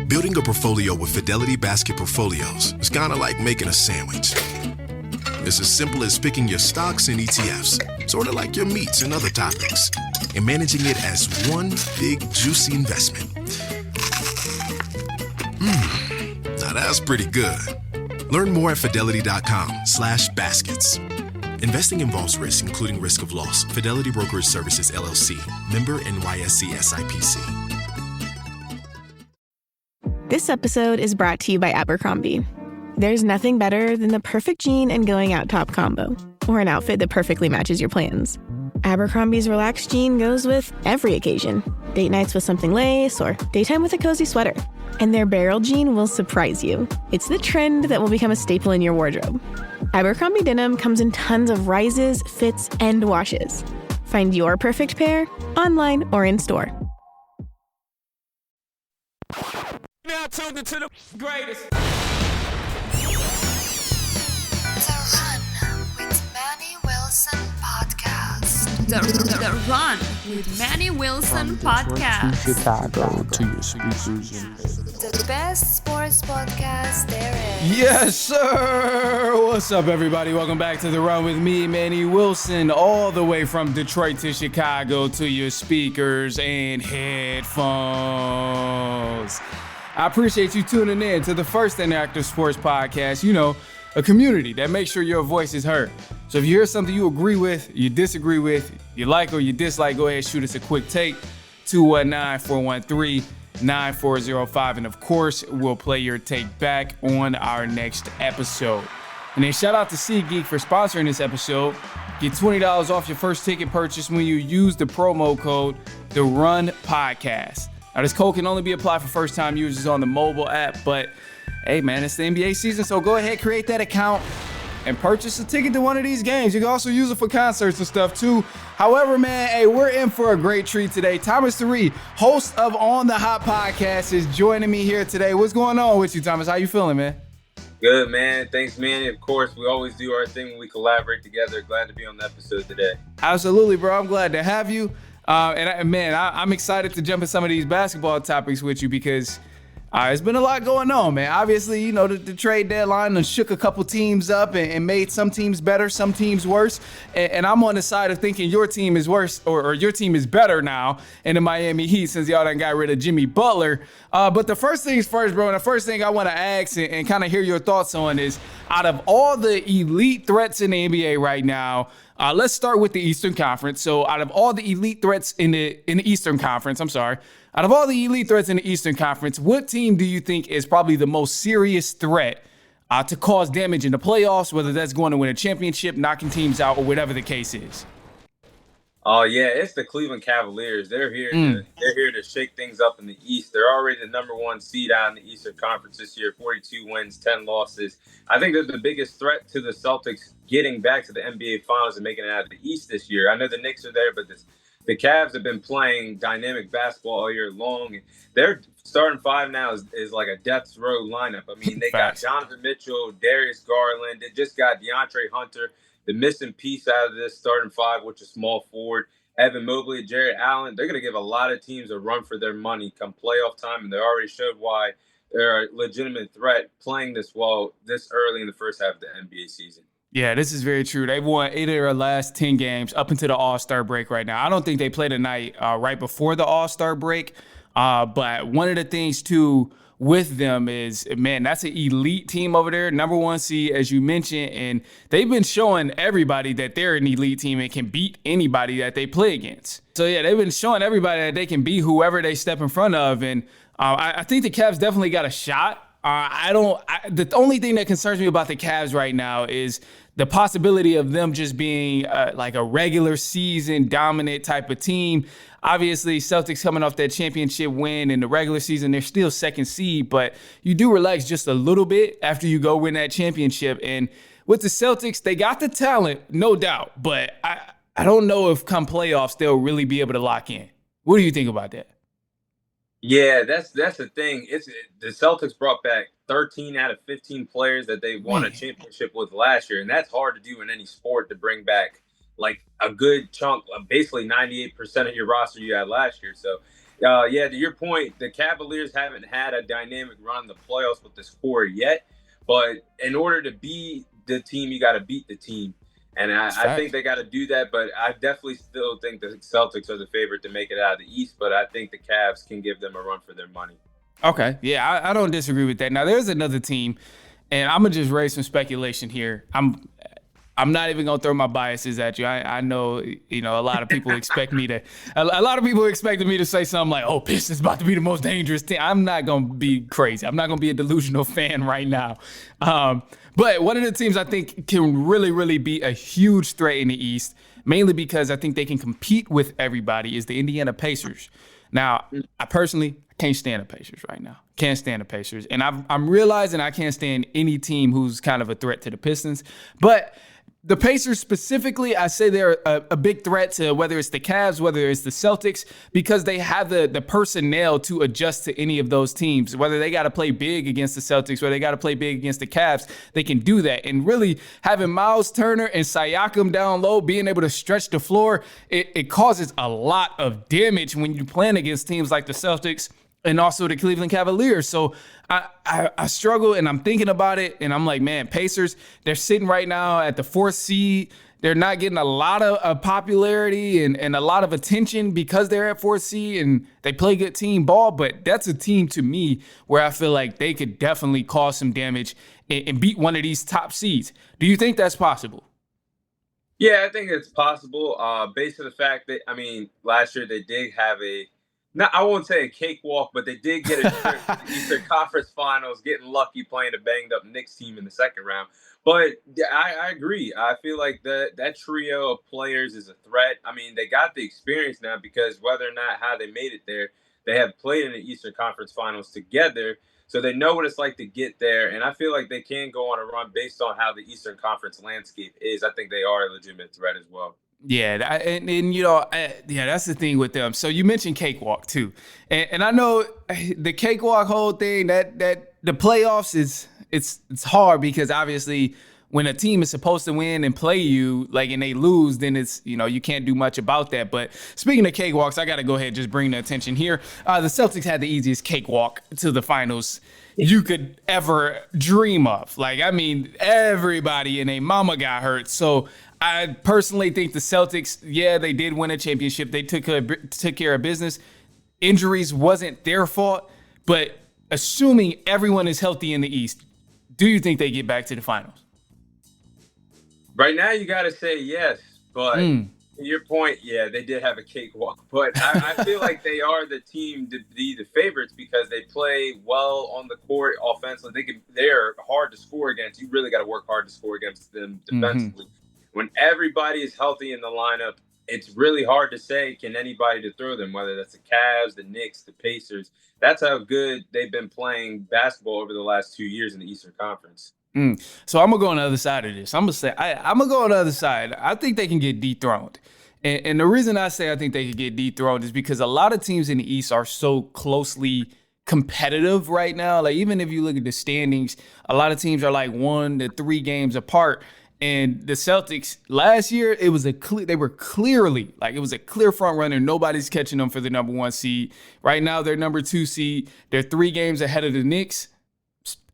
Building a portfolio with Fidelity Basket Portfolios is kind of like making a sandwich. It's as simple as picking your stocks and ETFs, sort of like your meats and other topics, and managing it as one big, juicy investment. Now that's pretty good. Learn more at fidelity.com/baskets. Investing involves risk, including risk of loss. Fidelity Brokerage Services, LLC. Member NYSE SIPC. This episode is brought to you by Abercrombie. There's nothing better than the perfect jean and going out top combo, or an outfit that perfectly matches your plans. Abercrombie's relaxed jean goes with every occasion. Date nights with something lace, or daytime with a cozy sweater. And their barrel jean will surprise you. It's the trend that will become a staple in your wardrobe. Abercrombie denim comes in tons of rises, fits, and washes. Find your perfect pair online or in store. Now tuned into the greatest. The Run with Manny Wilson podcast. The Run with Manny Wilson podcast. Chicago to your speakers. The best sports podcast there is. Yes, sir. What's up, everybody? Welcome back to The Run with me, Manny Wilson, all the way from Detroit to Chicago to your speakers and headphones. I appreciate you tuning in to the first interactive sports podcast, a community that makes sure your voice is heard. So if you hear something you agree with, you disagree with, you like or you dislike, go ahead and shoot us a quick take, 219-413-9405. And of course, we'll play your take back on our next episode. And then shout out to SeatGeek for sponsoring this episode. Get $20 off your first ticket purchase when you use the promo code The Run Podcast. Now, this code can only be applied for first-time users on the mobile app, but hey, man, it's the NBA season, so go ahead, create that account, and purchase a ticket to one of these games. You can also use it for concerts and stuff, too. However, man, hey, we're in for a great treat today. Thomas Tyree, host of On the Hot Podcast, is joining me here today. What's going on with you, Thomas? How you feeling, man? Good, man. Thanks, Manny. Of course, we always do our thing when we collaborate together. Glad to be on the episode today. Absolutely, bro. I'm glad to have you. I'm excited to jump in some of these basketball topics with you because there's been a lot going on, man. Obviously, the trade deadline and shook a couple teams up and made some teams better, some teams worse. And I'm on the side of thinking your team is worse or your team is better now in the Miami Heat since y'all done got rid of Jimmy Butler. But the first things first, bro, and the first thing I want to ask and kind of hear your thoughts on is, out of all the elite threats in the NBA right now, let's start with the Eastern Conference. So out of all the elite threats in the Eastern Conference, out of all the elite threats in the Eastern Conference, what team do you think is probably the most serious threat to cause damage in the playoffs, whether that's going to win a championship, knocking teams out, or whatever the case is? Oh, yeah, it's the Cleveland Cavaliers. They're here to shake things up in the East. They're already the number one seed out in the Eastern Conference this year, 42 wins, 10 losses. I think they're the biggest threat to the Celtics getting back to the NBA Finals and making it out of the East this year. I know the Knicks are there, but the Cavs have been playing dynamic basketball all year long. And their starting five now is like a death row lineup. I mean, they got Jonathan Mitchell, Darius Garland. They just got DeAndre Hunter, the missing piece out of this starting five, which is small forward. Evan Mobley, Jared Allen. They're going to give a lot of teams a run for their money come playoff time, and they already showed why they're a legitimate threat playing this well this early in the first half of the NBA season. Yeah, this is very true. They've won 8 of their last 10 games up until the All-Star break right now. I don't think they played a night right before the All-Star break. But one of the things, too, with them is, man, that's an elite team over there, number one seed, as you mentioned. And they've been showing everybody that they're an elite team and can beat anybody that they play against. So, yeah, they've been showing everybody that they can beat whoever they step in front of. And I think the Cavs definitely got a shot. The only thing that concerns me about the Cavs right now is the possibility of them just being like a regular season dominant type of team. Obviously, Celtics coming off that championship win in the regular season, they're still second seed, but you do relax just a little bit after you go win that championship. And with the Celtics, they got the talent, no doubt, but I don't know if come playoffs they'll really be able to lock in. What do you think about that? Yeah, that's the thing. The Celtics brought back 13 out of 15 players that they won a championship with last year, and that's hard to do in any sport, to bring back like a good chunk, basically 98% of your roster you had last year. So Yeah, to your point, the Cavaliers haven't had a dynamic run in the playoffs with this core yet. But in order to be the team, you got to beat the team. And It's I think facts. they got to do that. But I definitely still think the Celtics are the favorite to make it out of the East. But I think the Cavs can give them a run for their money. Okay. Yeah, I don't disagree with that. Now there's another team, and I'm gonna just raise some speculation here. I'm not even gonna throw my biases at you. I know, a lot of people expect me to. A lot of people expected me to say something like, "Oh, Pistons about to be the most dangerous team." I'm not gonna be crazy. I'm not gonna be a delusional fan right now. But one of the teams I think can really, really be a huge threat in the East, mainly because I think they can compete with everybody, is the Indiana Pacers. Now, I personally can't stand the Pacers right now. Can't stand the Pacers. And I'm realizing I can't stand any team who's kind of a threat to the Pistons. But the Pacers specifically, I say they're a big threat to whether it's the Cavs, whether it's the Celtics, because they have the personnel to adjust to any of those teams. Whether they got to play big against the Celtics, whether they got to play big against the Cavs, they can do that. And really having Miles Turner and Siakam down low, being able to stretch the floor, it causes a lot of damage when you're playing against teams like the Celtics and also the Cleveland Cavaliers. So I struggle, and I'm thinking about it, and I'm like, man, Pacers, they're sitting right now at the 4th seed. They're not getting a lot of popularity and a lot of attention because they're at 4th seed and they play good team ball. But that's a team to me where I feel like they could definitely cause some damage and beat one of these top seeds. Do you think that's possible? Yeah, I think it's possible. Based on the fact that, last year they did have I won't say a cakewalk, but they did get a trip to the Eastern Conference Finals, getting lucky playing a banged up Knicks team in the second round. But I agree. I feel like that trio of players is a threat. They got the experience now because whether or not how they made it there, they have played in the Eastern Conference Finals together. So they know what it's like to get there. And I feel like they can go on a run based on how the Eastern Conference landscape is. I think they are a legitimate threat as well. Yeah, that's the thing with them. So you mentioned cakewalk too, and I know the cakewalk whole thing that the playoffs it's hard because obviously when a team is supposed to win and play you and they lose, then it's you can't do much about that. But speaking of cakewalks, I got to go ahead and just bring the attention here. The Celtics had the easiest cakewalk to the finals you could ever dream of. Everybody and their mama got hurt. So I personally think the Celtics, they did win a championship. They took care of business. Injuries wasn't their fault, but assuming everyone is healthy in the East, do you think they get back to the finals? Right now, you got to say yes, but to your point, they did have a cakewalk. But I feel like they are the team to be the favorites because they play well on the court offensively. They're hard to score against. You really got to work hard to score against them defensively. When everybody is healthy in the lineup, it's really hard to say can anybody to throw them, whether that's the Cavs, the Knicks, the Pacers. That's how good they've been playing basketball over the last 2 years in the Eastern Conference. So I'm going to go on the other side of this. I'm going to go on the other side. I think they can get dethroned. And the reason I say I think they can get dethroned is because a lot of teams in the East are so closely competitive right now. Even if you look at the standings, a lot of teams are 1 to 3 games apart. And the Celtics last year, it was they were clearly it was a clear front runner. Nobody's catching them for the number 1 seed. Right now, they're number 2 seed. They're 3 games ahead of the Knicks,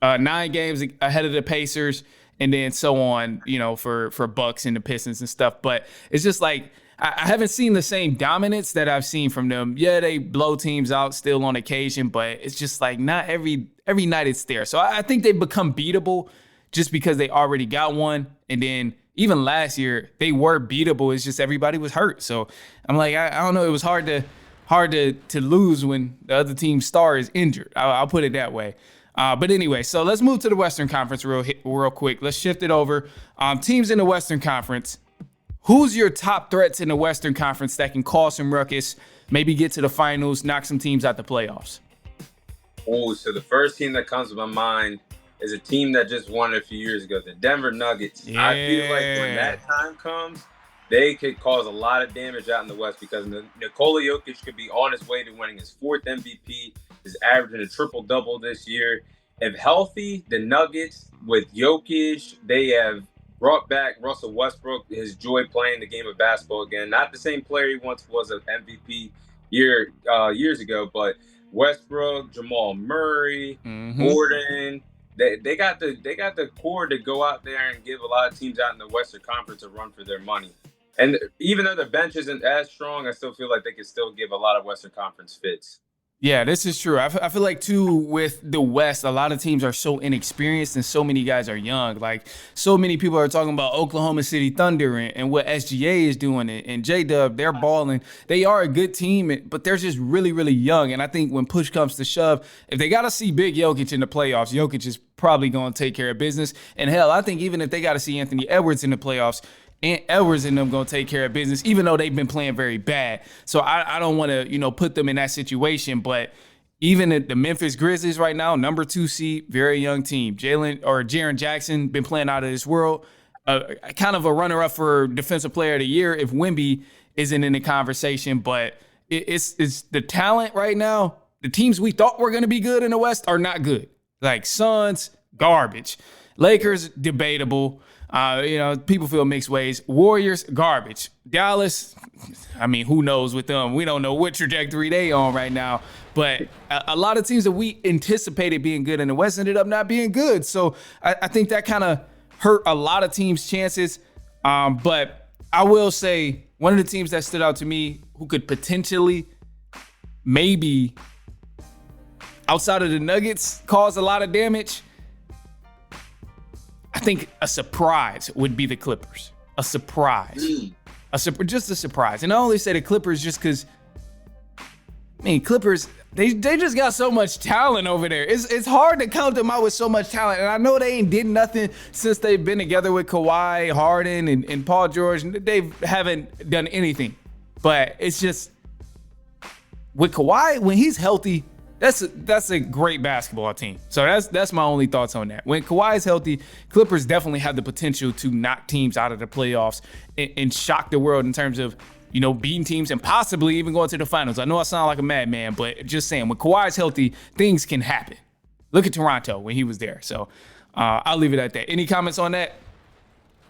9 games ahead of the Pacers, and then so on, for Bucks and the Pistons and stuff. But it's just I haven't seen the same dominance that I've seen from them. Yeah, they blow teams out still on occasion, but it's just not every night it's there. So I think they've become beatable just because they already got one. And then even last year, they were beatable. It's just everybody was hurt. So I'm I don't know. It was hard to lose when the other team's star is injured. I'll put it that way. But anyway, so let's move to the Western Conference real quick. Let's shift it over. Teams in the Western Conference. Who's your top threats in the Western Conference that can cause some ruckus, maybe get to the finals, knock some teams out the playoffs? Oh, so the first team that comes to my mind is a team that just won a few years ago, the Denver Nuggets. Yeah. I feel like when that time comes, they could cause a lot of damage out in the West because Nikola Jokic could be on his way to winning his 4th MVP, is averaging a triple-double this year. If healthy, the Nuggets with Jokic, they have brought back Russell Westbrook, his joy playing the game of basketball again. Not the same player he once was, an MVP years ago. But Westbrook, Jamal Murray, Gordon, they got the core to go out there and give a lot of teams out in the Western Conference a run for their money. And even though the bench isn't as strong, I still feel like they can still give a lot of Western Conference fits. Yeah, this is true. I feel like, too, with the West, a lot of teams are so inexperienced and so many guys are young. Like, so many people are talking about Oklahoma City Thunder and what SGA is doing. And J-Dub, they're balling. They are a good team, but they're just really, really young. And I think when push comes to shove, if they got to see big Jokic in the playoffs, Jokic is probably going to take care of business. And, hell, I think even if they got to see Anthony Edwards in the playoffs, and Edwards and them going to take care of business, even though they've been playing very bad. So I don't want to, put them in that situation. But even at the Memphis Grizzlies right now, number 2 seed, very young team. Jaren Jackson been playing out of this world. Kind of a runner-up for Defensive Player of the Year if Wemby isn't in the conversation. But it's the talent right now. The teams we thought were going to be good in the West are not good. Like Suns, garbage. Lakers, debatable. People feel mixed ways. Warriors, garbage. Dallas, I mean, who knows with them? We don't know what trajectory they on right now. But a lot of teams that we anticipated being good in the West ended up not being good. So I think that kind of hurt a lot of teams' chances. But I will say one of the teams that stood out to me who could potentially maybe outside of the Nuggets cause a lot of damage, I think a surprise would be the Clippers. A surprise. Just a surprise. And I only say the Clippers just because, Clippers, they just got so much talent over there. It's hard to count them out with so much talent. And I know they ain't did nothing since they've been together with Kawhi, Harden, and Paul George. They haven't done anything. But it's just, with Kawhi, when he's healthy, that's a great basketball team. So that's my only thoughts on that. When Kawhi is healthy, Clippers definitely have the potential to knock teams out of the playoffs and shock the world in terms of, beating teams and possibly even going to the finals. I know I sound like a madman, but just saying, when Kawhi is healthy, things can happen. Look at Toronto when he was there. So I'll leave it at that. Any comments on that?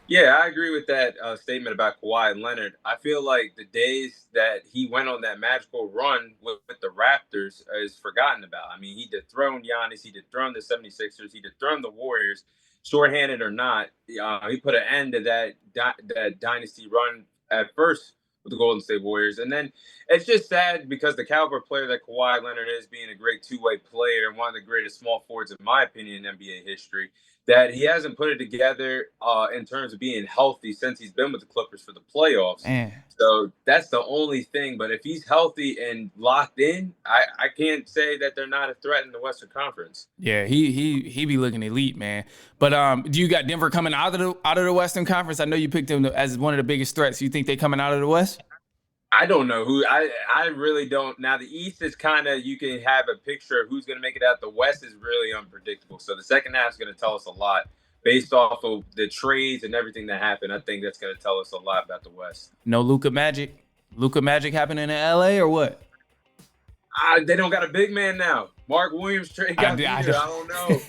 Yeah, I agree with that statement about Kawhi and Leonard. I feel like the days that he went on that magical run with the Raptors is forgotten about. I mean, he dethroned Giannis, he dethroned the 76ers, he dethroned the Warriors, shorthanded or not. He put an end to that dynasty run at first with the Golden State Warriors. And then it's just sad because the caliber player that Kawhi Leonard is, being a great two-way player and one of the greatest small forwards, in my opinion, in NBA history, that he hasn't put it together in terms of being healthy since he's been with the Clippers for the playoffs. So that's the only thing. But if he's healthy and locked in, I can't say that they're not a threat in the Western Conference. Yeah, he be looking elite, man. But do you got Denver coming out of the Western Conference? I know you picked them as one of the biggest threats. You think they coming out of the West? I don't know who. I really don't. Now, the East is kind of, you can have a picture of who's going to make it out. The West is really unpredictable. So the second half is going to tell us a lot based off of the trades and everything that happened. I think that's going to tell us a lot about the West. No Luka Magic? Luka Magic happening in LA or what? They don't got a big man now. Mark Williams trade got I don't know.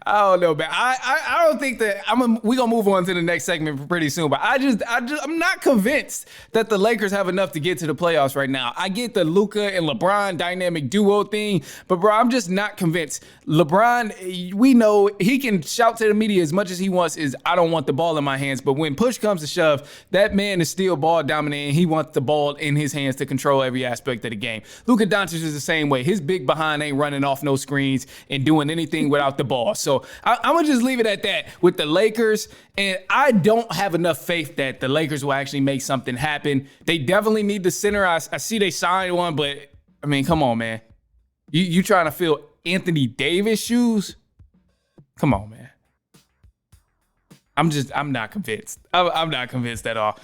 I don't know, man. I don't think that we're gonna move on to the next segment pretty soon, but I'm not convinced that the Lakers have enough to get to the playoffs right now. I get the Luka and LeBron dynamic duo thing, but bro, I'm just not convinced. LeBron, we know he can shout to the media as much as he wants, is I don't want the ball in my hands, but when push comes to shove, that man is still ball dominant and he wants the ball in his hands to control every aspect of the game. Luka Doncic is the same way. His big behind ain't running off no screens and doing anything without the ball. So I'm going to just leave it at that with the Lakers. And I don't have enough faith that the Lakers will actually make something happen. They definitely need the center. I see they signed one, but I mean, come on, man. You trying to fill Anthony Davis shoes? Come on, man. I'm not convinced. I'm not convinced at all.